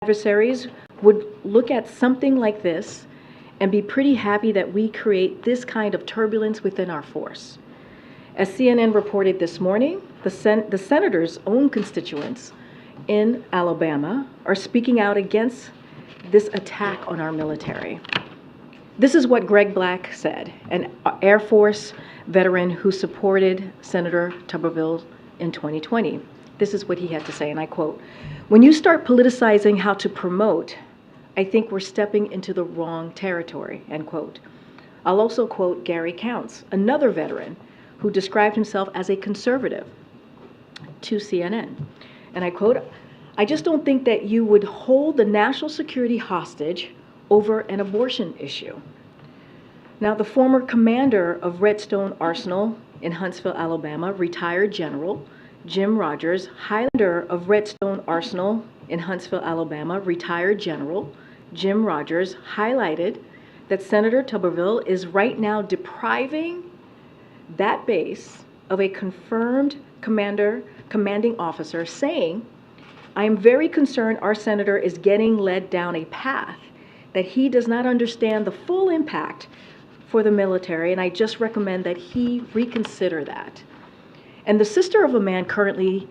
adversaries would look at something like this and be pretty happy that we create this kind of turbulence within our force. As CNN reported this morning, the senator's own constituents in Alabama are speaking out against this attack on our military. This is what Greg Black said, an Air Force veteran who supported Senator Tuberville in 2020. This is what he had to say, and I quote, "When you start politicizing how to promote, I think we're stepping into the wrong territory," end quote. I'll also quote Gary Counts, another veteran who described himself as a conservative, to CNN. And I quote, "I just don't think that you would hold the national security hostage over an abortion issue." Now, the former commander of Redstone Arsenal in Huntsville, Alabama, retired General Jim Rogers, Highlander of Redstone Arsenal in Huntsville, Alabama, retired General Jim Rogers, highlighted that Senator Tuberville is right now depriving that base of a confirmed commanding officer, saying, "I am very concerned our senator is getting led down a path that he does not understand the full impact for the military, and I just recommend that he reconsider that." And the sister of a man currently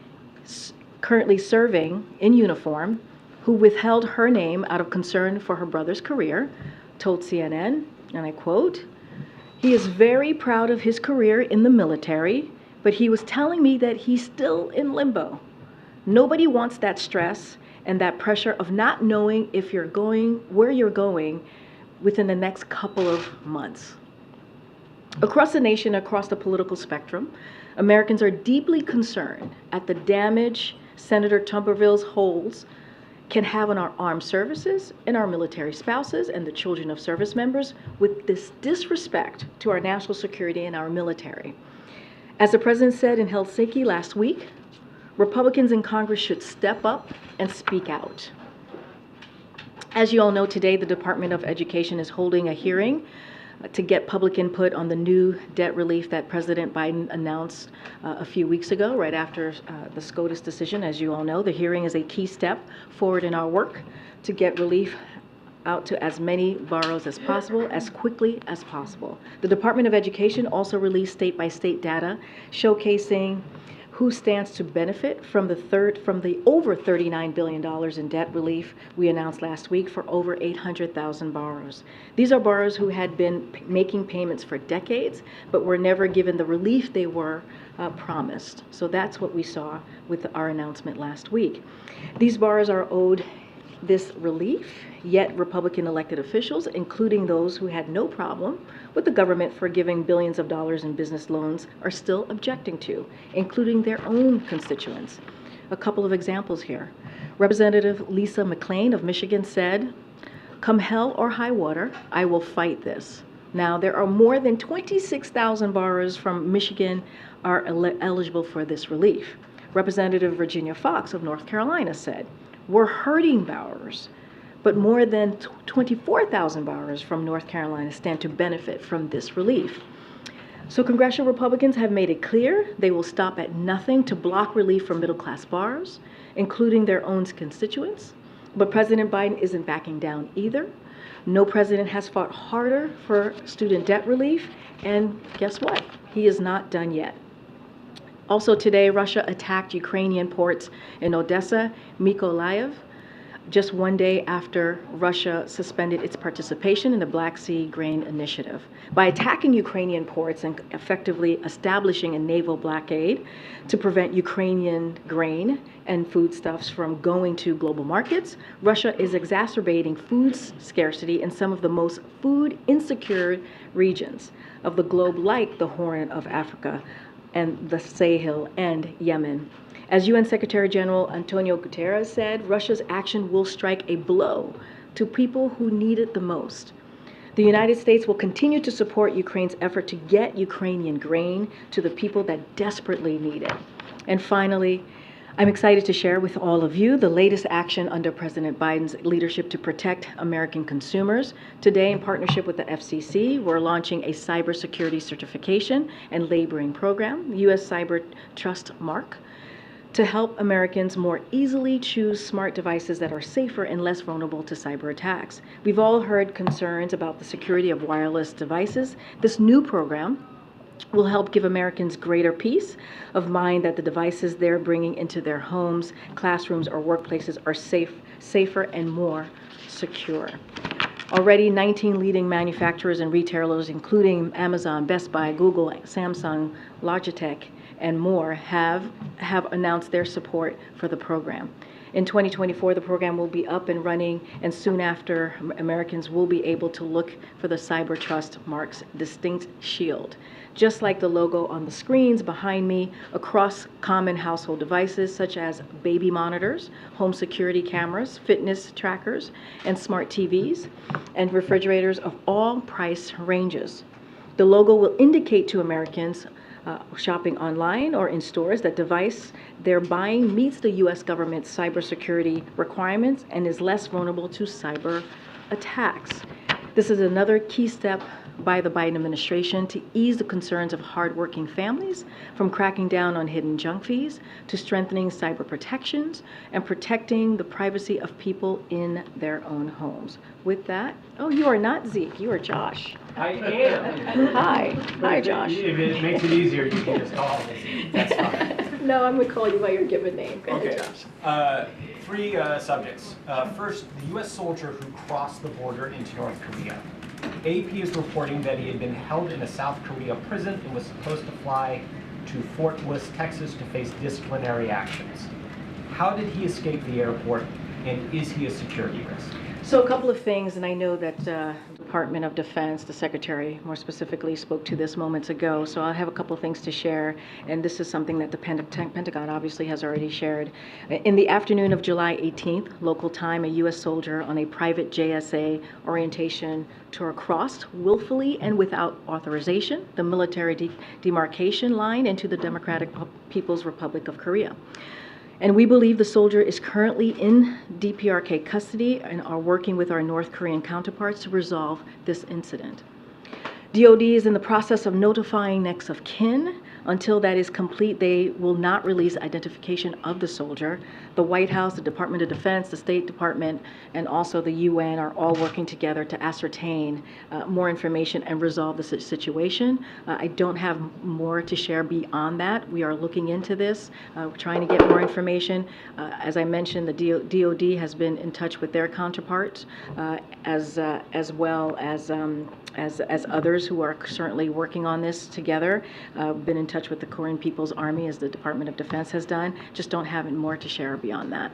serving in uniform, who withheld her name out of concern for her brother's career, told CNN, and I quote, "He is very proud of his career in the military, but he was telling me that he's still in limbo. Nobody wants that stress and that pressure of not knowing if you're going where you're going within the next couple of months." Across the nation, across the political spectrum, Americans are deeply concerned at the damage Senator Tuberville's holds can have on our armed services and our military spouses and the children of service members with this disrespect to our national security and our military. As the president said in Helsinki last week, Republicans in Congress should step up and speak out. As you all know, today the Department of Education is holding a hearing to get public input on the new debt relief that President Biden announced a few weeks ago, right after the SCOTUS decision. As you all know, the hearing is a key step forward in our work to get relief out to as many borrowers as possible, as quickly as possible. The Department of Education also released state-by-state data showcasing who stands to benefit from the over $39 billion in debt relief we announced last week for over 800,000 borrowers. These are borrowers who had been making payments for decades, but were never given the relief they were promised. So that's what we saw with our announcement last week. These borrowers are owed this relief, yet Republican elected officials, including those who had no problem with the government forgiving billions of dollars in business loans, are still objecting to, including their own constituents. A couple of examples here. Representative Lisa McClain of Michigan said, "Come hell or high water, I will fight this." Now, there are more than 26,000 borrowers from Michigan are eligible for this relief. Representative Virginia Foxx of North Carolina said, "We're hurting borrowers, but more than 24,000 borrowers from North Carolina stand to benefit from this relief." So congressional Republicans have made it clear they will stop at nothing to block relief for middle-class borrowers, including their own constituents. But President Biden isn't backing down either. No president has fought harder for student debt relief, and guess what? He is not done yet. Also today, Russia attacked Ukrainian ports in Odessa, Mykolaiv, just one day after Russia suspended its participation in the Black Sea Grain Initiative. By attacking Ukrainian ports and effectively establishing a naval blockade to prevent Ukrainian grain and foodstuffs from going to global markets, Russia is exacerbating food scarcity in some of the most food insecure regions of the globe, like the Horn of Africa and the Sahel and Yemen. As UN Secretary General Antonio Guterres said, Russia's action will strike a blow to people who need it the most. The United States will continue to support Ukraine's effort to get Ukrainian grain to the people that desperately need it. And finally, I'm excited to share with all of you the latest action under President Biden's leadership to protect American consumers. Today, in partnership with the FCC, we're launching a cybersecurity certification and labeling program, U.S. Cyber Trust Mark, to help Americans more easily choose smart devices that are safer and less vulnerable to cyber attacks. We've all heard concerns about the security of wireless devices. This new program will help give Americans greater peace of mind that the devices they're bringing into their homes, classrooms, or workplaces are safer and more secure. Already, 19 leading manufacturers and retailers, including Amazon, Best Buy, Google, Samsung, Logitech, and more, have announced their support for the program. In 2024, the program will be up and running, and soon after, Americans will be able to look for the Cyber Trust Mark's distinct shield. Just like the logo on the screens behind me, across common household devices such as baby monitors, home security cameras, fitness trackers, and smart TVs, and refrigerators of all price ranges. The logo will indicate to Americans shopping online or in stores that device they're buying meets the U.S. government's cybersecurity requirements and is less vulnerable to cyber attacks. This is another key step by the Biden administration to ease the concerns of hardworking families, from cracking down on hidden junk fees to strengthening cyber protections and protecting the privacy of people in their own homes. With that, oh, you are not Zeke, you are Josh. I am. Hi, Josh. If it makes it easier, you can just call me. That's fine. No, I'm going to call you by your given name. Go Okay. ahead, Josh. Three subjects. First, the U.S. soldier who crossed the border into North Korea. AP is reporting that he had been held in a South Korea prison and was supposed to fly to Fort Bliss, Texas to face disciplinary actions. How did he escape the airport, and is he a security risk? So a couple of things, and I know that Department of Defense, the Secretary more specifically, spoke to this moments ago, so I have a couple of things to share, and this is something that the Pentagon obviously has already shared. In the afternoon of July 18th, local time, a U.S. soldier on a private JSA orientation tour crossed willfully and without authorization the military demarcation line into the Democratic People's Republic of Korea. And we believe the soldier is currently in DPRK custody and are working with our North Korean counterparts to resolve this incident. DoD is in the process of notifying next of kin. Until that is complete, they will not release identification of the soldier. The White House, the Department of Defense, the State Department, and also the UN are all working together to ascertain more information and resolve the situation. I don't have more to share beyond that. We are looking into this, trying to get more information. As I mentioned, the DoD has been in touch with their counterparts, as well as others who are certainly working on this together. Been in touch with the Korean People's Army, as the Department of Defense has done. Just don't have more to share beyond that.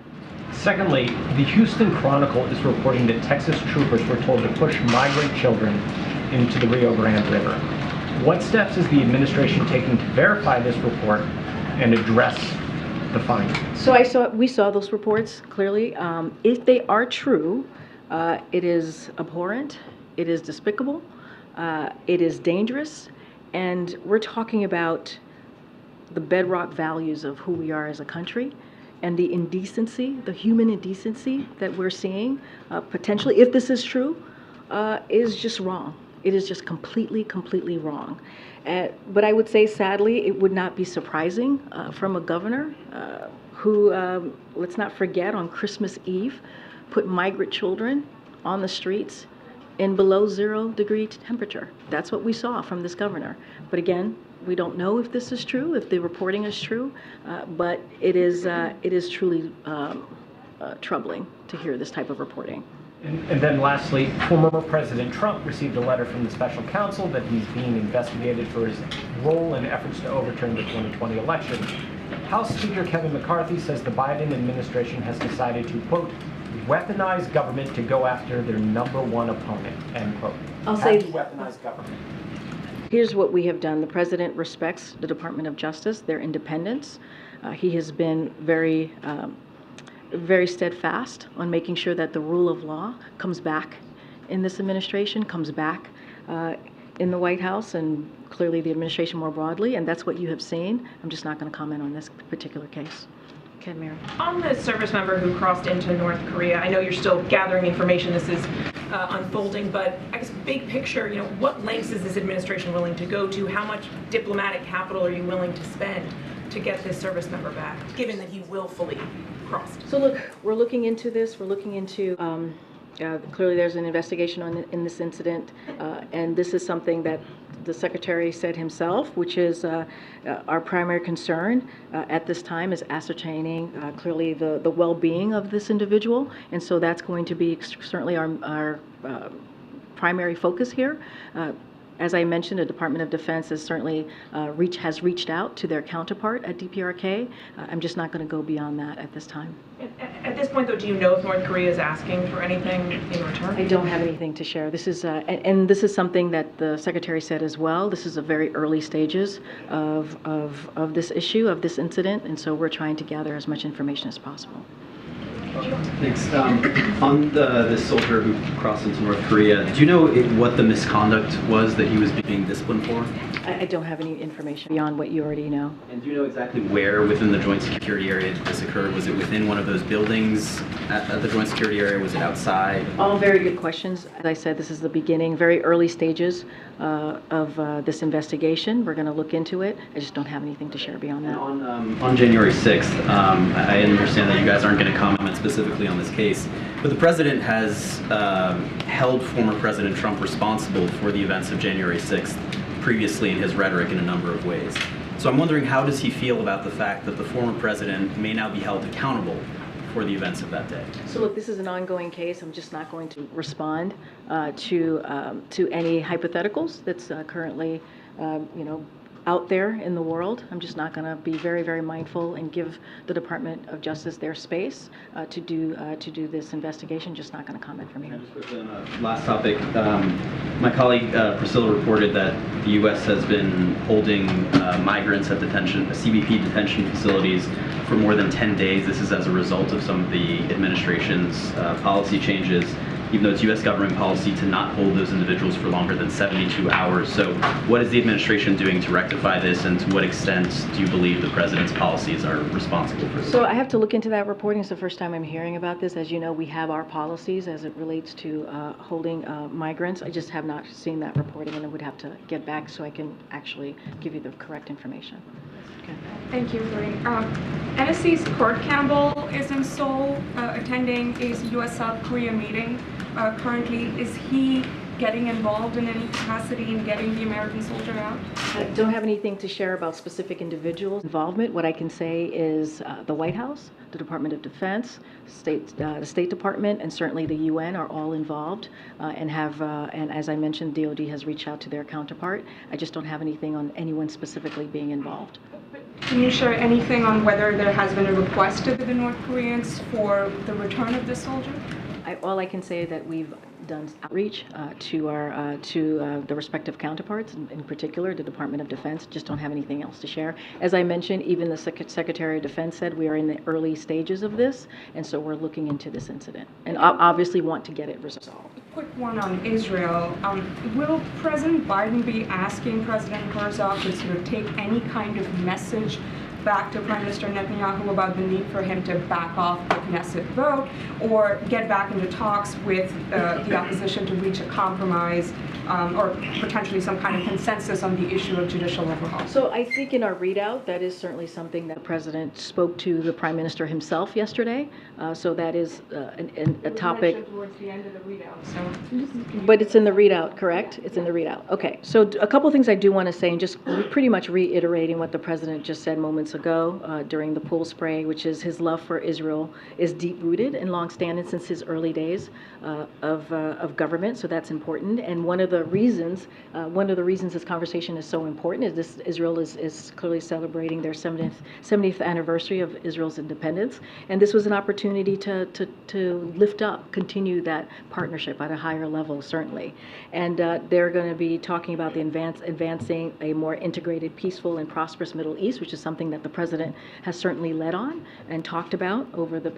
Secondly, the Houston Chronicle is reporting that Texas troopers were told to push migrant children into the Rio Grande River. What steps is the administration taking to verify this report and address the findings? So we saw those reports clearly. If they are true, it is abhorrent, it is despicable, it is dangerous, and we're talking about the bedrock values of who we are as a country, and the indecency, the human indecency that we're seeing, potentially, if this is true, is just wrong. It is just completely wrong. But I would say, sadly, it would not be surprising from a governor who, let's not forget, on Christmas Eve, put migrant children on the streets in below 0-degree temperature. That's what we saw from this governor. But again, we don't know if this is true, if the reporting is true, but it is truly troubling to hear this type of reporting. And then lastly, former President Trump received a letter from the special counsel that he's being investigated for his role in efforts to overturn the 2020 election. House Speaker Kevin McCarthy says the Biden administration has decided to, quote, weaponize government to go after their #1 opponent, end quote. I'll say weaponize government. Here's what we have done. The president respects the Department of Justice, their independence. He has been very steadfast on making sure that the rule of law comes back in this administration, comes back in the White House, and clearly the administration more broadly, and that's what you have seen. I'm just not going to comment on this particular case. Okay, Mary. On the service member who crossed into North Korea, I know you're still gathering information. This is unfolding, but I guess big picture, what lengths is this administration willing to go to? How much diplomatic capital are you willing to spend to get this service member back, given that he willfully crossed? So look, we're looking into this. We're looking into, clearly there's an investigation in this incident, and this is something that the Secretary said himself, which is our primary concern at this time is ascertaining clearly the well-being of this individual, and so that's going to be certainly our primary focus here. As I mentioned, the Department of Defense has certainly has reached out to their counterpart at DPRK. I'm just not going to go beyond that at this time. At this point, though, do you know if North Korea is asking for anything in return? I don't have anything to share. This is, and this is something that the Secretary said as well. This is a very early stages of this issue, of this incident, and so we're trying to gather as much information as possible. Thanks. On this soldier who crossed into North Korea, do you know what the misconduct was that he was being disciplined for? I don't have any information beyond what you already know. And do you know exactly where within the joint security area this occurred? Was it within one of those buildings at the joint security area? Was it outside? All very good questions. As I said, this is the beginning, very early stages of this investigation. We're going to look into it. I just don't have anything to share beyond that. On January 6th, I understand that you guys aren't going to comment specifically on this case, but the president has held former President Trump responsible for the events of January 6th previously in his rhetoric in a number of ways. So I'm wondering, how does he feel about the fact that the former president may now be held accountable for the events of that day? So look, this is an ongoing case. I'm just not going to respond to any hypotheticals that's currently, out there in the world. I'm just not going to be very, very mindful and give the Department of Justice their space to do this investigation. Just not going to comment from here. Just quickly on the last topic, my colleague Priscilla reported that the U.S. has been holding migrants at CBP detention facilities for more than 10 days. This is as a result of some of the administration's policy changes, even though it's U.S. government policy to not hold those individuals for longer than 72 hours. So what is the administration doing to rectify this, and to what extent do you believe the president's policies are responsible for this? So I have to look into that reporting. It's the first time I'm hearing about this. As you know, we have our policies as it relates to holding migrants. I just have not seen that reporting, and I would have to get back so I can actually give you the correct information. Okay. Thank you, Karine. NSC's Kurt Campbell is in Seoul attending a U.S.-South Korea meeting. Currently, is he getting involved in any capacity in getting the American soldier out? I don't have anything to share about specific individuals' involvement. What I can say is the White House, the Department of Defense, the State Department, and certainly the UN are all involved and as I mentioned, DOD has reached out to their counterpart. I just don't have anything on anyone specifically being involved. Can you share anything on whether there has been a request to the North Koreans for the return of this soldier? All I can say is that we've done outreach to the respective counterparts, in particular the Department of Defense. Just don't have anything else to share. As I mentioned, even the Secretary of Defense said we are in the early stages of this, and so we're looking into this incident and obviously want to get it resolved. Quick one on Israel. Will President Biden be asking President Herzog to sort of take any kind of message back to Prime Minister Netanyahu about the need for him to back off the Knesset vote, or get back into talks with the opposition to reach a compromise or potentially some kind of consensus on the issue of judicial overhaul? So I think in our readout, that is certainly something that the President spoke to the Prime Minister himself yesterday. So that is a topic. It was mentioned towards the end of the readout, so. But it's in the readout, correct? It's in the readout. Okay. So a couple things I do want to say, and just pretty much reiterating what the President just said moments ago during the pool spray, which is his love for Israel is deep-rooted and long-standing since his early days of government. So that's important. And one of the reasons this conversation is so important is Israel is clearly celebrating their 70th anniversary of Israel's independence, and this was an opportunity to lift up, continue that partnership at a higher level, certainly. And they're going to be talking about the advancing a more integrated, peaceful, and prosperous Middle East, which is something that the President has certainly led on and talked about over the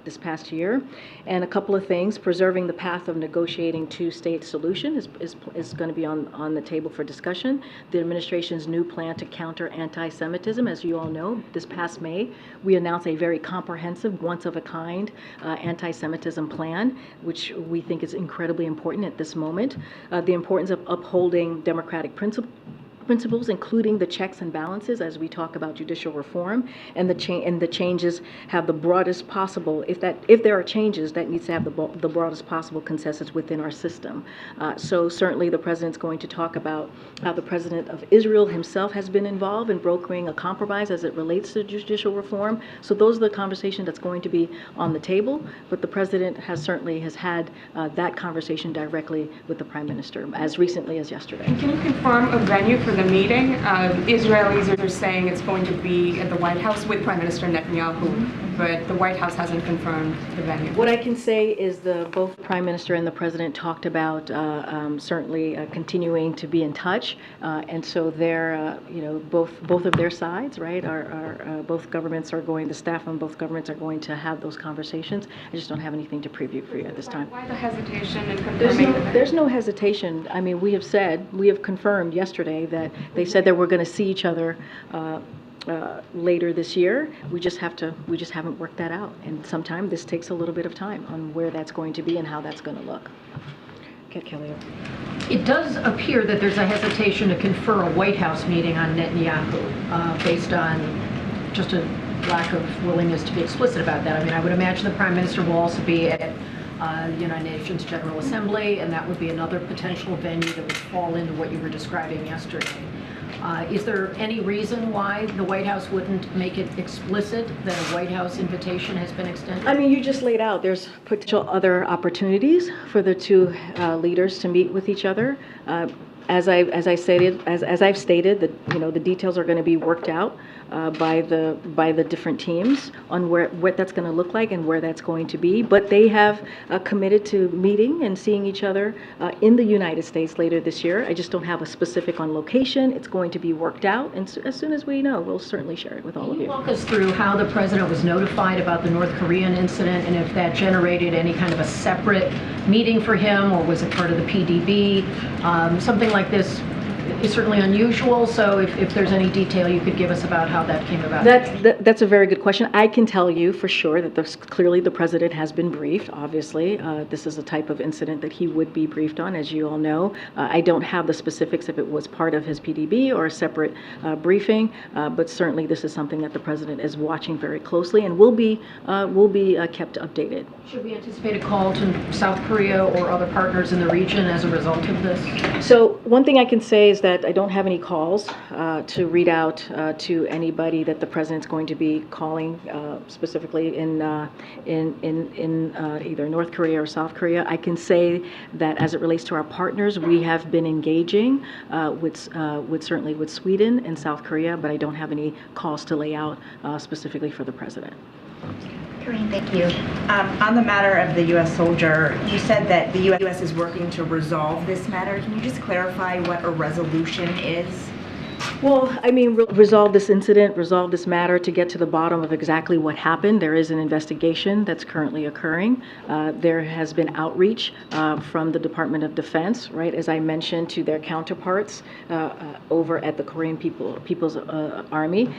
this past year. And a couple of things: preserving the path of negotiating two-state solution is going to be on the table for discussion. The administration's new plan to counter anti-Semitism, as you all know, this past May, we announced a very comprehensive, once-of-a-kind anti-Semitism plan, which we think is incredibly important at this moment. The importance of upholding democratic principles principles, including the checks and balances as we talk about judicial reform, and the changes have the broadest possible, if there are changes, that needs to have the broadest possible consensus within our system. So certainly the President's going to talk about how the President of Israel himself has been involved in brokering a compromise as it relates to judicial reform. So those are the conversations that's going to be on the table, but the President has had that conversation directly with the Prime Minister as recently as yesterday. And can you confirm a venue for the meeting? Israelis are saying it's going to be at the White House with Prime Minister Netanyahu, but the White House hasn't confirmed the venue. What I can say is both the Prime Minister and the President talked about certainly continuing to be in touch, and so they're, both of their sides, right, are both governments are going, the staff on both governments are going to have those conversations. I just don't have anything to preview for you at this time. Why the hesitation in confirming? There's no hesitation. I mean, we have confirmed yesterday that they said that we're going to see each other later this year. We just haven't worked that out, and sometimes this takes a little bit of time on where that's going to be and how that's going to look. Okay, Kelly. It does appear that there's a hesitation to confer a White House meeting on Netanyahu based on just a lack of willingness to be explicit about that. I mean, I would imagine the Prime Minister will also be at the United Nations General Assembly, and that would be another potential venue that would fall into what you were describing yesterday. Is there any reason why the White House wouldn't make it explicit that a White House invitation has been extended? I mean, you just laid out there's potential other opportunities for the two leaders to meet with each other. As I've stated, that the details are going to be worked out by the different teams on what that's going to look like and where that's going to be. But they have committed to meeting and seeing each other in the United States later this year. I just don't have a specific on location. It's going to be worked out, and as soon as we know, we'll certainly share it with all of you. Can you walk us through how the President was notified about the North Korean incident, and if that generated any kind of a separate meeting for him, or was it part of the PDB? Something like this is certainly unusual, so if there's any detail you could give us about how that came about. That's a very good question. I can tell you for sure that clearly the President has been briefed, obviously. This is a type of incident that he would be briefed on, as you all know. I don't have the specifics if it was part of his PDB or a separate briefing, but certainly this is something that the President is watching very closely and will be kept updated. Should we anticipate a call to South Korea or other partners in the region as a result of this? So one thing I can say is that I don't have any calls to read out to anybody that the President's going to be calling specifically in either North Korea or South Korea. I can say that as it relates to our partners, we have been engaging certainly with Sweden and South Korea, but I don't have any calls to lay out specifically for the President. Karine, thank you. On the matter of the U.S. soldier, you said that the U.S. is working to resolve this matter. Can you just clarify what a resolution is? Well, I mean, resolve this incident, resolve this matter to get to the bottom of exactly what happened. There is an investigation that's currently occurring. There has been outreach from the Department of Defense, right, as I mentioned, to their counterparts over at the Korean People's Army.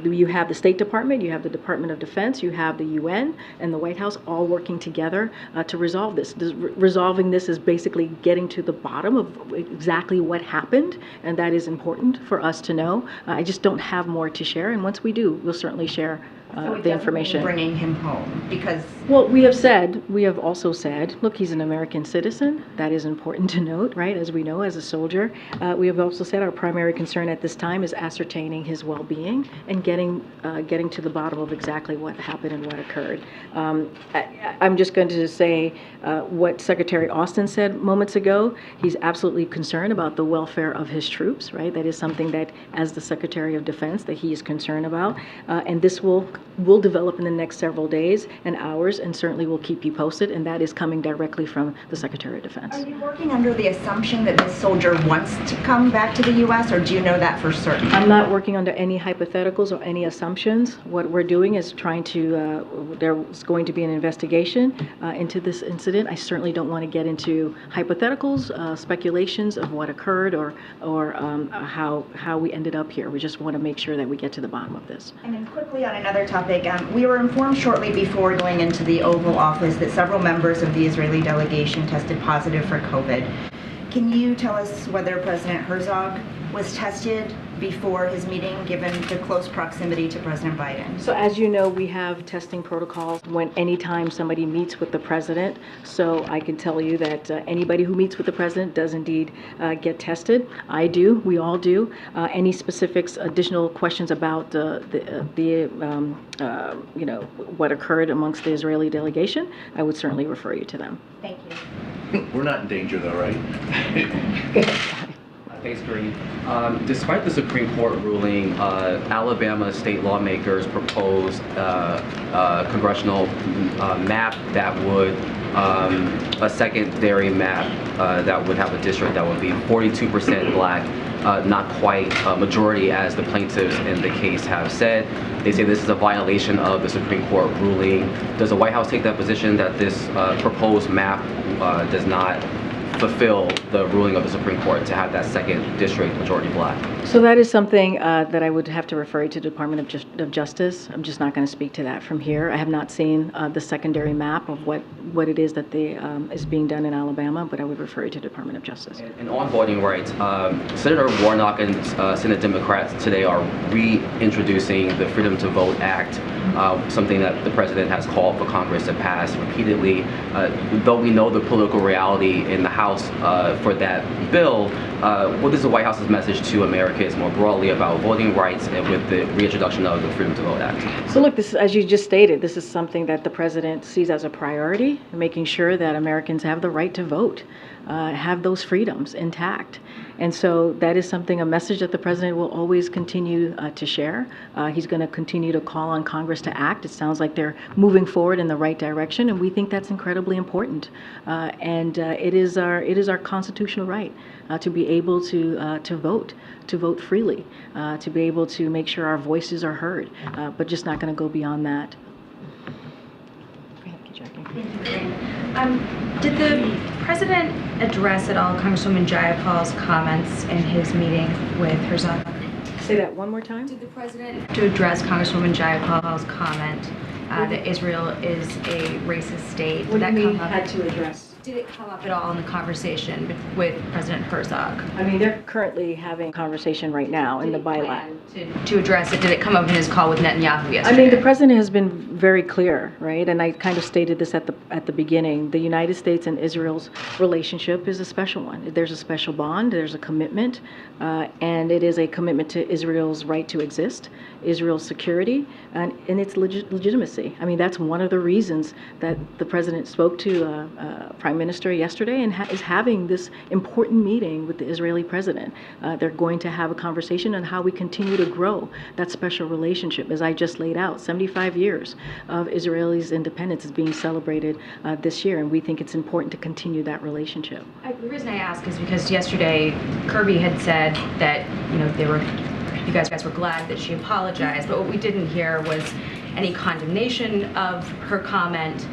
You have the State Department, you have the Department of Defense, you have the UN and the White House all working together to resolve this. Resolving this is basically getting to the bottom of exactly what happened, and that is important for us to know. I just don't have more to share, and once we do, we'll certainly share the information. Bringing him home, because well, we have also said, look, he's an American citizen. That is important to note, right? As we know, as a soldier, we have also said our primary concern at this time is ascertaining his well-being and getting to the bottom of exactly what happened and what occurred. I'm just going to say what Secretary Austin said moments ago. He's absolutely concerned about the welfare of his troops, right? That is something that, as the Secretary of Defense, that he is concerned about, and this will develop in the next several days and hours, and certainly we'll keep you posted, and that is coming directly from the Secretary of Defense. Are you working under the assumption that this soldier wants to come back to the U.S., or do you know that for certain? I'm not working under any hypotheticals or any assumptions. What we're doing is trying to, there's going to be an investigation into this incident. I certainly don't want to get into hypotheticals, speculations of what occurred or how we ended up here. We just want to make sure that we get to the bottom of this. And then quickly on another topic, we were informed shortly before going into the Oval Office that several members of the Israeli delegation tested positive for COVID. Can you tell us whether President Herzog was tested before his meeting, given the close proximity to President Biden? So as you know, we have testing protocols anytime somebody meets with the president. So I can tell you that anybody who meets with the president does indeed get tested. I do. We all do. Any specifics, additional questions about what occurred amongst the Israeli delegation, I would certainly refer you to them. Thank you. We're not in danger though, right? Thanks, Karine. Despite the Supreme Court ruling, Alabama state lawmakers proposed a congressional map that would, a secondary map that would have a district that would be 42% black, not quite a majority as the plaintiffs in the case have said. They say this is a violation of the Supreme Court ruling. Does the White House take that position that this proposed map does not fulfill the ruling of the Supreme Court to have that second district majority black? So that is something that I would have to refer you to the Department of Justice. I'm just not going to speak to that from here. I have not seen the secondary map of what it is that is being done in Alabama, but I would refer you to the Department of Justice. And on voting rights, Senator Warnock and Senate Democrats today are reintroducing the Freedom to Vote Act, something that the president has called for Congress to pass repeatedly. Though we know the political reality in the House for that bill, what is the White House's message to Americans more broadly about voting rights and with the reintroduction of the Freedom to Vote Act? So look, this, as you just stated, this is something that the president sees as a priority, making sure that Americans have the right to vote, have those freedoms intact. And so that is something, a message that the president will always continue to share. He's going to continue to call on Congress to act. It sounds like they're moving forward in the right direction, and we think that's incredibly important. It is our constitutional right to be able to vote freely, to be able to make sure our voices are heard, but just not going to go beyond that. Go ahead, Jackie. Thank you, Karine. Did the president address at all Congresswoman Jayapal's comments in his meeting with Herzog? Say that one more time. Did the president address Congresswoman Jayapal's comment that Israel is a racist state? What do you mean had to address? Did it come up at all in the conversation with President Herzog? I mean, they're currently having a conversation right now in the bylaw. To address it, did it come up in his call with Netanyahu yesterday? I mean, the president has been very clear, right? And I kind of stated this at the beginning. The United States and Israel's relationship is a special one. There's a special bond. There's a commitment, and it is a commitment to Israel's right to exist, Israel's security, and its legitimacy. I mean, that's one of the reasons that the president spoke to Prime Minister yesterday and is having this important meeting with the Israeli president. They're going to have a conversation on how we continue to grow that special relationship. As I just laid out, 75 years of Israel's independence is being celebrated this year, and we think it's important to continue that relationship. The reason I ask is because yesterday Kirby had said that you guys were glad that she apologized, but what we didn't hear was any condemnation of her comment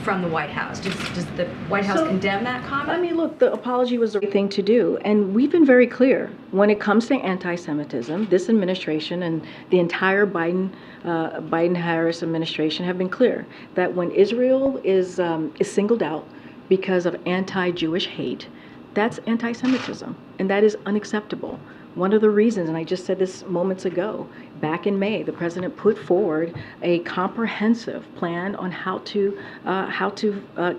from the White House. Does the White House condemn that comment? I mean, look, the apology was the right thing to do. And we've been very clear when it comes to anti-Semitism. This administration and the entire Biden-Harris administration have been clear that when Israel is singled out because of anti-Jewish hate, that's anti-Semitism, and that is unacceptable. One of the reasons, and I just said this moments ago, back in May, the president put forward a comprehensive plan on how to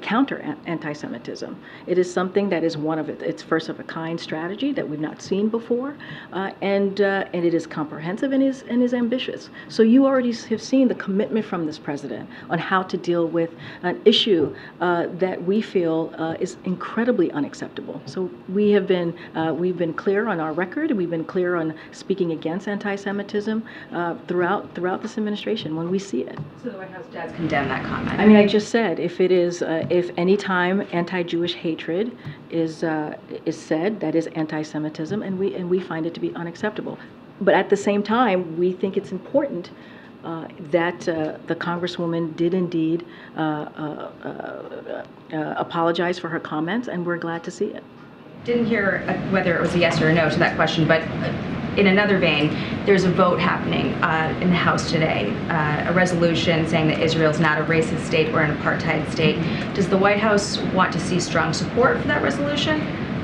counter anti-Semitism. It is something that is its first of a kind strategy that we've not seen before, and it is comprehensive and is ambitious. So you already have seen the commitment from this president on how to deal with an issue that we feel is incredibly unacceptable. So we've been clear on our record. We've been clear on speaking against anti-Semitism throughout this administration when we see it. So the White House does condemn that comment? I mean, I just said if any time anti-Jewish hatred is said, that is anti-Semitism, and we find it to be unacceptable. But at the same time, we think it's important that the Congresswoman did indeed apologize for her comments, and we're glad to see it. Didn't hear whether it was a yes or a no to that question, but in another vein, there's a vote happening in the House today, a resolution saying that Israel is not a racist state or an apartheid state. Does the White House want to see strong support for that resolution?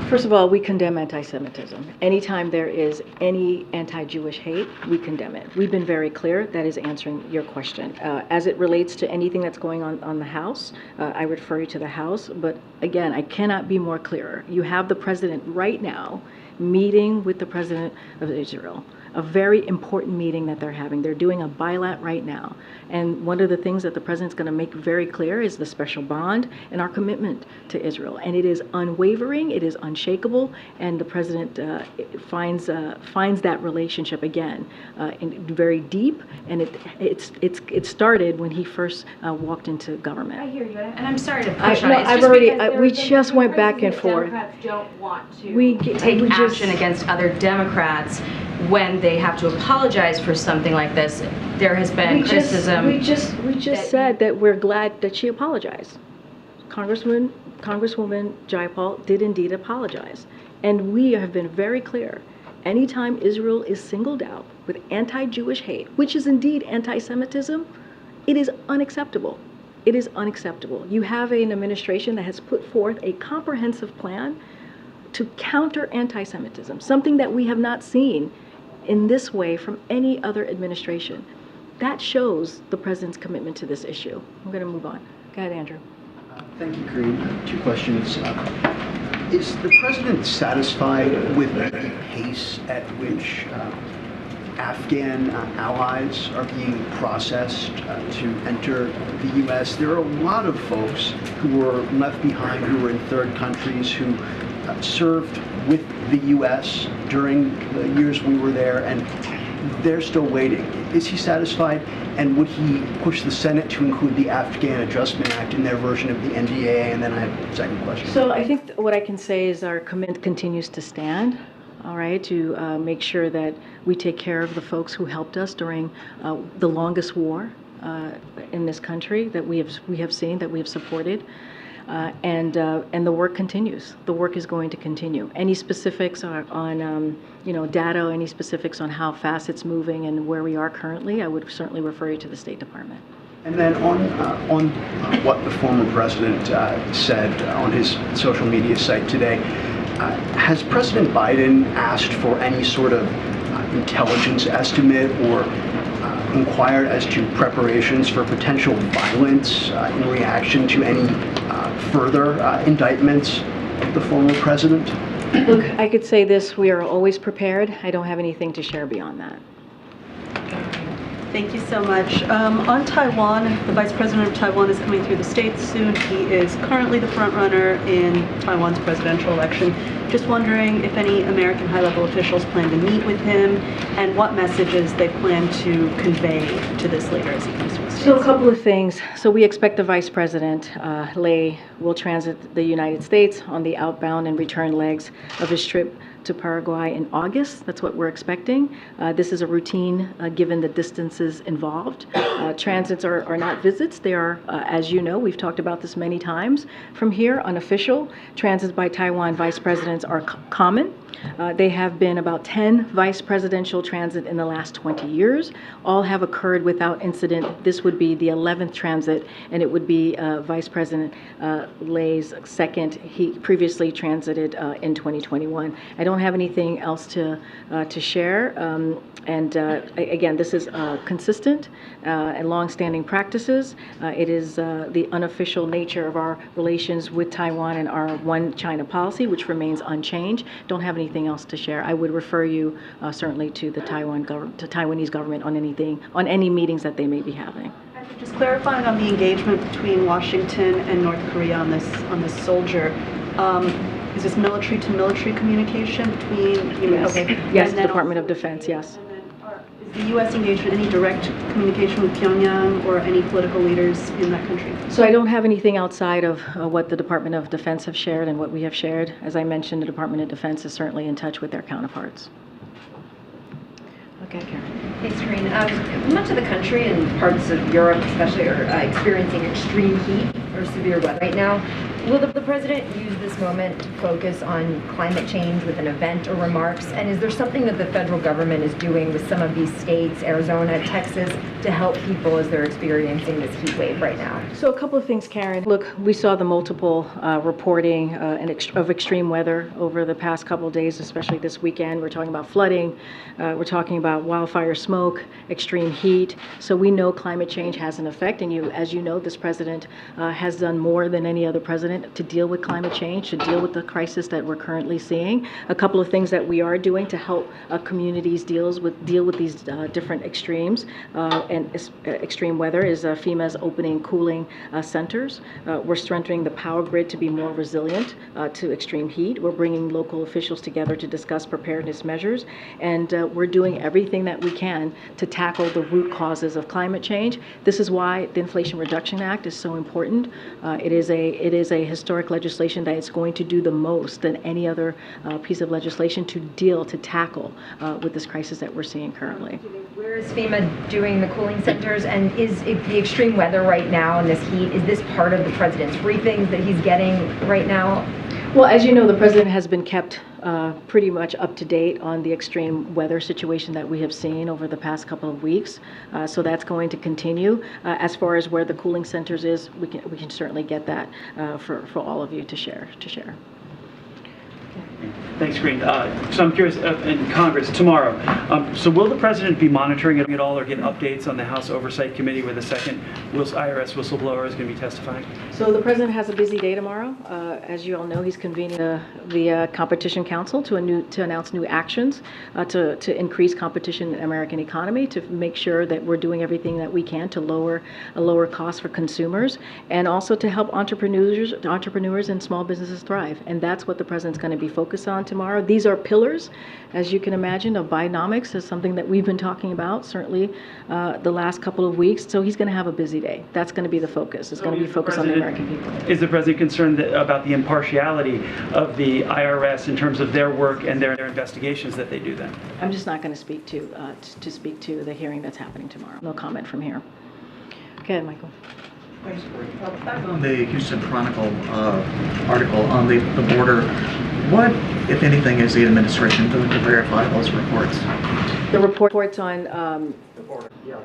First of all, we condemn anti-Semitism. Anytime there is any anti-Jewish hate, we condemn it. We've been very clear. That is answering your question. As it relates to anything that's going on the House, I refer you to the House. But again, I cannot be more clearer. You have the president right now meeting with the president of Israel. A very important meeting that they're having. They're doing a bilat right now. And one of the things that the president's going to make very clear is the special bond and our commitment to Israel. And it is unwavering, it is unshakable, and the president finds that relationship again very deep. And it started when he first walked into government. I hear you, and I'm sorry to push on it. We just went back and forth. Democrats don't want to take action against other Democrats when they have to apologize for something like this. There has been criticism. We just said that we're glad that she apologized. Congresswoman Jayapal did indeed apologize. And we have been very clear. Anytime Israel is singled out with anti-Jewish hate, which is indeed anti-Semitism, it is unacceptable. It is unacceptable. You have an administration that has put forth a comprehensive plan to counter anti-Semitism, something that we have not seen in this way from any other administration. That shows the president's commitment to this issue. I'm going to move on. Go ahead, Andrew. Thank you, Karine. Two questions. Is the president satisfied with the pace at which Afghan allies are being processed to enter the U.S.? There are a lot of folks who were left behind, who were in third countries, who served with the U.S. during the years we were there, and they're still waiting. Is he satisfied, and would he push the Senate to include the Afghan Adjustment Act in their version of the NDAA? And then I have a second question. So I think what I can say is our commitment continues to stand, all right, to make sure that we take care of the folks who helped us during the longest war in this country that we have seen, that we have supported. And the work continues. The work is going to continue. Any specifics on data, any specifics on how fast it's moving and where we are currently, I would certainly refer you to the State Department. And then on what the former president said on his social media site today, has President Biden asked for any sort of intelligence estimate or inquired as to preparations for potential violence in reaction to any further indictments of the former president? Look, I could say this, we are always prepared. I don't have anything to share beyond that. Thank you so much. On Taiwan, the Vice President of Taiwan is coming through the States soon. He is currently the front runner in Taiwan's presidential election. Just wondering if any American high-level officials plan to meet with him and what messages they plan to convey to this leader as he comes to the States. So a couple of things. So we expect the Vice President, Lei, will transit the United States on the outbound and return legs of his trip to Paraguay in August. That's what we're expecting. This is a routine given the distances involved. Transits are not visits. They are, as you know, we've talked about this many times. From here, unofficial transits by Taiwan vice presidents are common. They have been about 10 vice presidential transit in the last 20 years. All have occurred without incident. This would be the 11th transit, and it would be Vice President Lei's second. He previously transited in 2021. I don't have anything else to share. Again, this is consistent and long-standing practices. It is the unofficial nature of our relations with Taiwan and our One China policy, which remains unchanged. Don't have anything else to share. I would refer you certainly to the Taiwanese government on any meetings that they may be having. Just clarifying on the engagement between Washington and North Korea on this soldier. Is this military-to-military communication between U.S. Yes, Department of Defense, yes. Is the U.S. engaged in any direct communication with Pyongyang or any political leaders in that country? So I don't have anything outside of what the Department of Defense have shared and what we have shared. As I mentioned, the Department of Defense is certainly in touch with their counterparts. Okay, Karen. Thanks, Karine. Much of the country and parts of Europe especially are experiencing extreme heat or severe weather right now. Will the president use this moment to focus on climate change with an event or remarks? And is there something that the federal government is doing with some of these states, Arizona, Texas, to help people as they're experiencing this heat wave right now? So a couple of things, Karen. Look, we saw the multiple reporting of extreme weather over the past couple of days, especially this weekend. We're talking about flooding. We're talking about wildfire smoke, extreme heat. So we know climate change has an effect. And as you know, this president has done more than any other president to deal with climate change, to deal with the crisis that we're currently seeing. A couple of things that we are doing to help communities deal with these different extremes and extreme weather is FEMA's opening cooling centers. We're strengthening the power grid to be more resilient to extreme heat. We're bringing local officials together to discuss preparedness measures, and we're doing everything that we can to tackle the root causes of climate change. This is why the Inflation Reduction Act is so important. It is a historic legislation that is going to do the most than any other piece of legislation to tackle with this crisis that we're seeing currently. Where is FEMA doing the cooling centers, and is the extreme weather right now and this heat, is this part of the president's briefings that he's getting right now? Well, as you know, the president has been kept pretty much up to date on the extreme weather situation that we have seen over the past couple of weeks. So that's going to continue. As far as where the cooling centers is, we can certainly get that for all of you to share. Thanks, Karine. So I'm curious, in Congress tomorrow, so will the president be monitoring it at all or get updates on the House Oversight Committee where the second IRS whistleblower is going to be testifying? So the president has a busy day tomorrow. As you all know, he's convening the Competition Council to announce new actions to increase competition in the American economy, to make sure that we're doing everything that we can to lower costs for consumers, and also to help entrepreneurs and small businesses thrive. And that's what the president's going to be focused on tomorrow. These are pillars, as you can imagine, of Bidenomics, is something that we've been talking about certainly the last couple of weeks. So he's going to have a busy day. That's going to be the focus. It's going to be focused on the American people. Is the president concerned about the impartiality of the IRS in terms of their work and their investigations that they do then? I'm just not going to speak to the hearing that's happening tomorrow. No comment from here. Go ahead, Michael. Thanks, back on the Houston Chronicle article on the border, what, if anything, is the administration doing to verify those reports? The reports on the border. Yeah,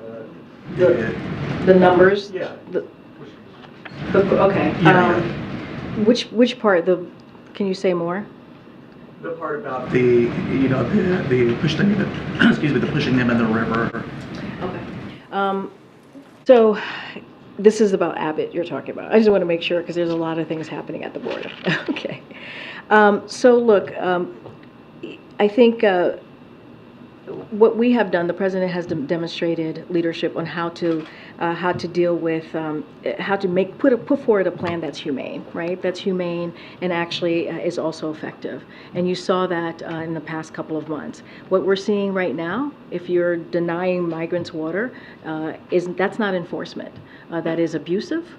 the numbers. Yeah. Okay. Yeah, Which part? Can you say more? The part about the pushing them, excuse me, the pushing them in the river. Okay. So this is about Abbott you're talking about. I just want to make sure because there's a lot of things happening at the border. Okay. So look, I think what we have done, the president has demonstrated leadership on how to deal with, how to put forward a plan that's humane, right? That's humane and actually is also effective. And you saw that in the past couple of months. What we're seeing right now, if you're denying migrants water, that's not enforcement. That is abusive.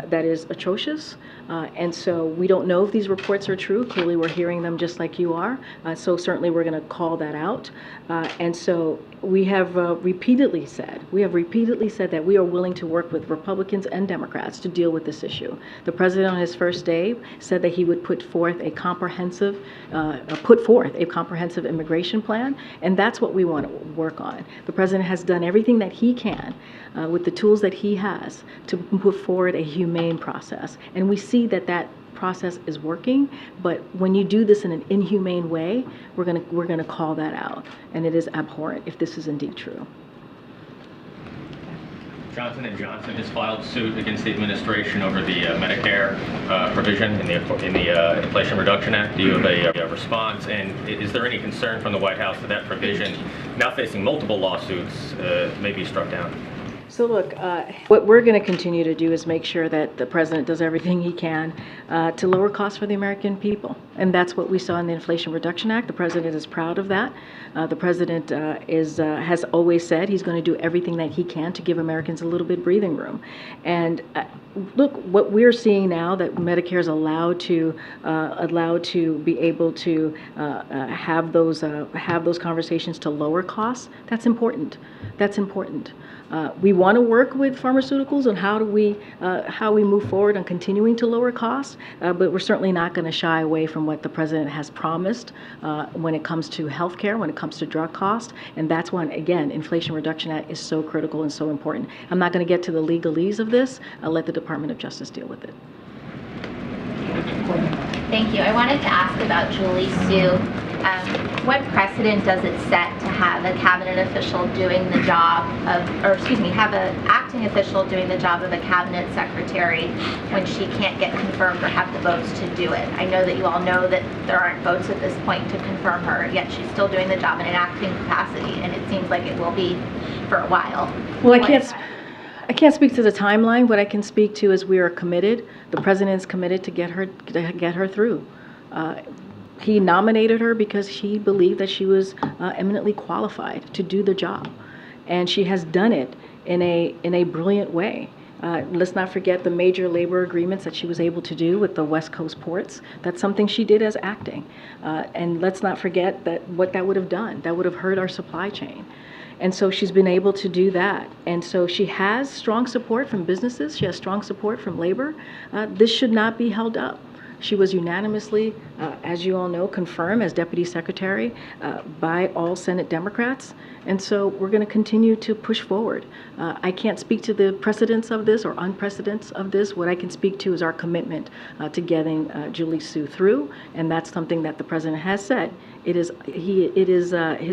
That is atrocious, and so we don't know if these reports are true. Clearly we're hearing them just like you are, so certainly we're going to call that out, and so we have repeatedly said that we are willing to work with Republicans and Democrats to deal with this issue. The president on his first day said that he would put forth a comprehensive immigration plan, and that's what we want to work on. The president has done everything that he can with the tools that he has to put forward a humane process, and we see that process is working. But when you do this in an inhumane way, we're gonna call that out, and it is abhorrent if this is indeed true. Johnson & Johnson has filed suit against the administration over the Medicare provision in the Inflation Reduction Act. Do you have a response? And is there any concern from the White House that provision, now facing multiple lawsuits, may be struck down? So look, what we're going to continue to do is make sure that the president does everything he can to lower costs for the American people. And that's what we saw in the Inflation Reduction Act. The president is proud of that. The president has always said he's going to do everything that he can to give Americans a little bit breathing room. And look, what we're seeing now, that Medicare is allowed to be able to have those conversations to lower costs, that's important. That's important. We want to work with pharmaceuticals on how we move forward on continuing to lower costs, but we're certainly not going to shy away from what the president has promised when it comes to health care, when it comes to drug costs, and that's when, again, Inflation Reduction Act is so critical and so important. I'm not going to get to the legalese of this. I'll let the Department of Justice deal with it. Thank you. I wanted to ask about Julie Su. What precedent does it set to have a cabinet official doing the job of, or excuse me, have an acting official doing the job of a cabinet secretary when she can't get confirmed or have the votes to do it? I know that you all know that there aren't votes at this point to confirm her, yet she's still doing the job in an acting capacity, and it seems like it will be for a while. Well, I can't speak to the timeline. What I can speak to is we are committed. The president's committed to get her through. He nominated her because he believed that she was eminently qualified to do the job, and she has done it in a brilliant way. Let's not forget the major labor agreements that she was able to do with the West Coast ports. That's something she did as acting, and let's not forget that what that would have done. That would have hurt our supply chain. And so she's been able to do that. And so she has strong support from businesses. She has strong support from labor. This should not be held up. She was unanimously, as you all know, confirmed as Deputy Secretary by all Senate Democrats. And so we're going to continue to push forward. I can't speak to the precedents of this or unprecedents of this. What I can speak to is our commitment to getting Julie Su through. And that's something that the president has said. His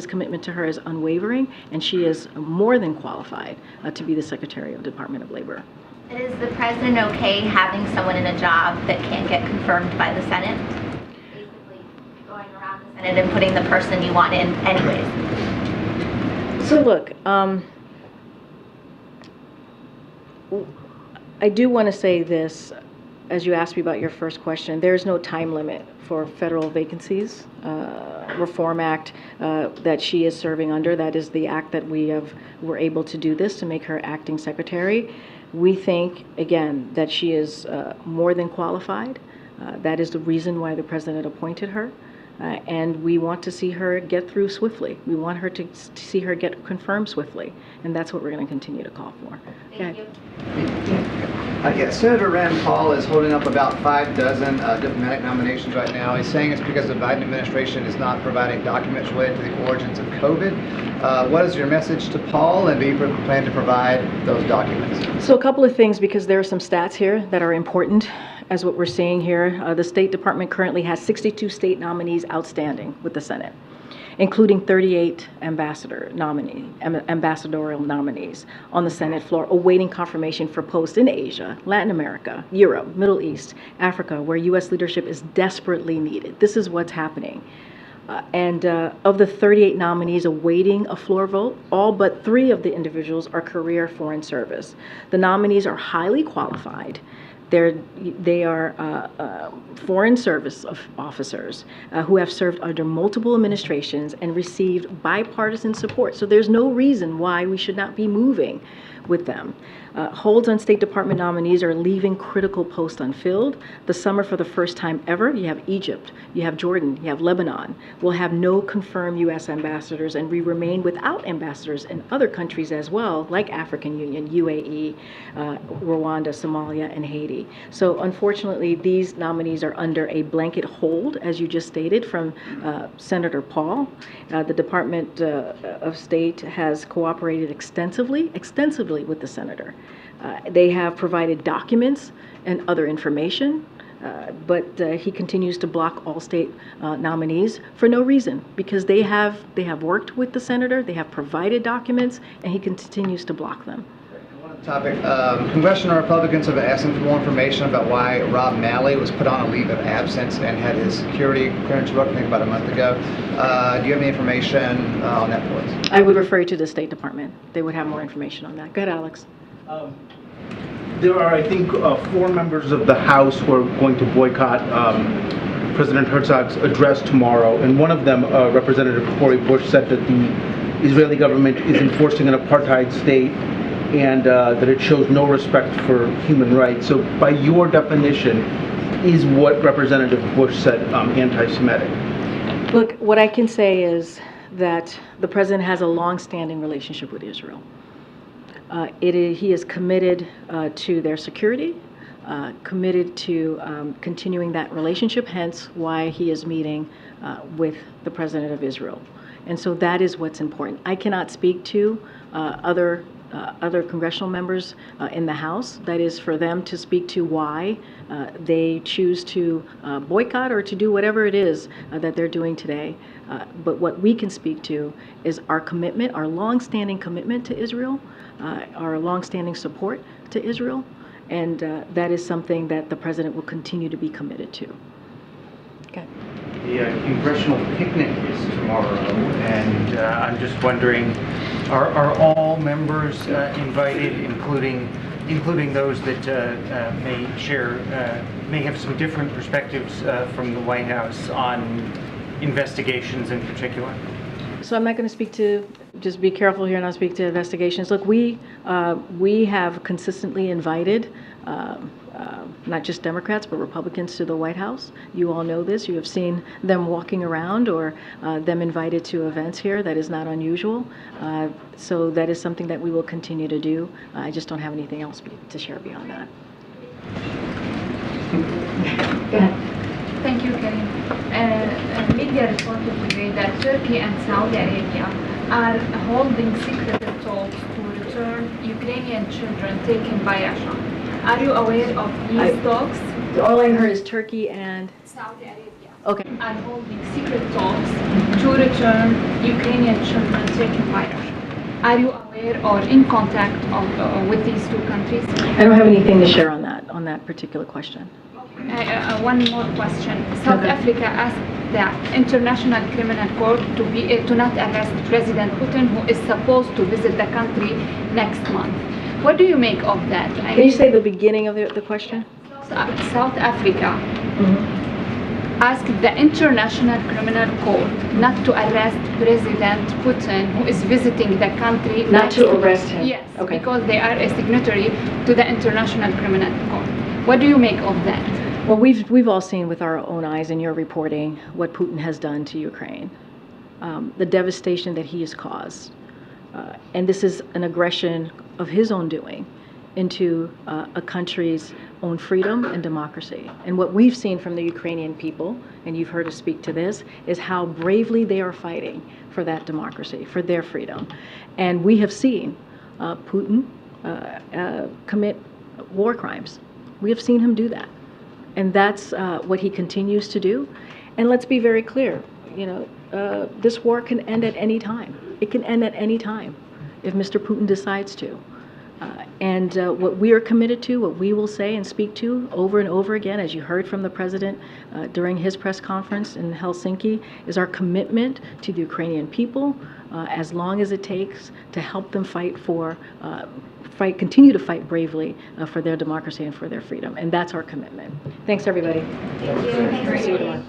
commitment to her is unwavering, and she is more than qualified to be the Secretary of the Department of Labor. Is the president okay having someone in a job that can't get confirmed by the Senate? Basically going around the Senate and putting the person you want in anyways. So look, I do want to say this, as you asked me about your first question, there's no time limit for federal vacancies. Reform Act that she is serving under, that is the act that we're able to do this, to make her acting secretary. We think, again, that she is more than qualified. That is the reason why the president appointed her. And we want to see her get through swiftly. We want her to see her get confirmed swiftly. And that's what we're going to continue to call for. Thank you. Yes, Senator Rand Paul is holding up about 5 dozen diplomatic nominations right now. He's saying it's because the Biden administration is not providing documents related to the origins of COVID. What is your message to Paul, and do you plan to provide those documents? So a couple of things, because there are some stats here that are important as what we're seeing here. The State Department currently has 62 state nominees outstanding with the Senate, including 38 ambassadorial nominees on the Senate floor, awaiting confirmation for posts in Asia, Latin America, Europe, Middle East, Africa, where U.S. leadership is desperately needed. This is what's happening. And of the 38 nominees awaiting a floor vote, all but 3 of the individuals are career foreign service. The nominees are highly qualified. They are foreign service officers who have served under multiple administrations and received bipartisan support. So there's no reason why we should not be moving with them. Holds on State Department nominees are leaving critical posts unfilled. This summer, for the first time ever, you have Egypt, you have Jordan, you have Lebanon. We'll have no confirmed U.S. ambassadors, and we remain without ambassadors in other countries as well, like African Union, UAE, Rwanda, Somalia, and Haiti. So unfortunately, these nominees are under a blanket hold, as you just stated, from Senator Paul. The Department of State has cooperated extensively with the senator. They have provided documents and other information, but he continues to block all state nominees for no reason, because they have worked with the senator, they have provided documents, and he continues to block them. Topic. Congressional Republicans have been asking for more information about why Rob Malley was put on a leave of absence and had his security clearance revoked, I think, about a month ago. Do you have any information on that for us? I would refer you to the State Department. They would have more information on that. Go ahead, Alex. There are, I think, 4 members of the House who are going to boycott President Herzog's address tomorrow, and one of them, Representative Cori Bush, said that the Israeli government is enforcing an apartheid state and that it shows no respect for human rights. So by your definition, is what Representative Bush said anti-Semitic? Look, what I can say is that the president has a long-standing relationship with Israel. He is committed to their security, committed to continuing that relationship, hence why he is meeting with the President of Israel. And so that is what's important. I cannot speak to other congressional members in the House. That is for them to speak to why they choose to boycott or to do whatever it is that they're doing today. But what we can speak to is our commitment, our longstanding commitment to Israel, our longstanding support to Israel, and that is something that the President will continue to be committed to. Okay. The congressional picnic is tomorrow, and I'm just wondering, are all members invited, including those that may have some different perspectives from the White House on investigations in particular? So I'm not going to speak to, just be careful here, not speak to investigations. Look, we have consistently invited not just Democrats, but Republicans to the White House. You all know this. You have seen them walking around or them invited to events here. That is not unusual. So that is something that we will continue to do. I just don't have anything else to share beyond that. Go ahead. Thank you, Karine. Media reported today that Turkey and Saudi Arabia are holding secretive talks to return Ukrainian children taken by Russia. Are you aware of these talks? All I heard is Turkey and Saudi Arabia. Okay. Are holding secret talks to return Ukrainian children taken by Russia. Are you aware or in contact with these two countries? I don't have anything to share on that particular question. One more question. South Africa asked the International Criminal Court to not arrest President Putin, who is supposed to visit the country next month. What do you make of that? Can you say the beginning of the question? South Africa asked the International Criminal Court not to arrest President Putin, who is visiting the country. Not to arrest him? Yes, okay. Because they are a signatory to the International Criminal Court. What do you make of that? Well, we've all seen with our own eyes in your reporting what Putin has done to Ukraine, the devastation that he has caused. And this is an aggression of his own doing into a country's own freedom and democracy. And what we've seen from the Ukrainian people, and you've heard us speak to this, is how bravely they are fighting for that democracy, for their freedom. And we have seen Putin commit war crimes. We have seen him do that. And that's what he continues to do. And let's be very clear, this war can end at any time. It can end at any time if Mr. Putin decides to. And what we are committed to, what we will say and speak to over and over again, as you heard from the President during his press conference in Helsinki, is our commitment to the Ukrainian people as long as it takes to help them continue to fight bravely for their democracy and for their freedom. And that's our commitment. Thanks, everybody. Thank you. See you tomorrow.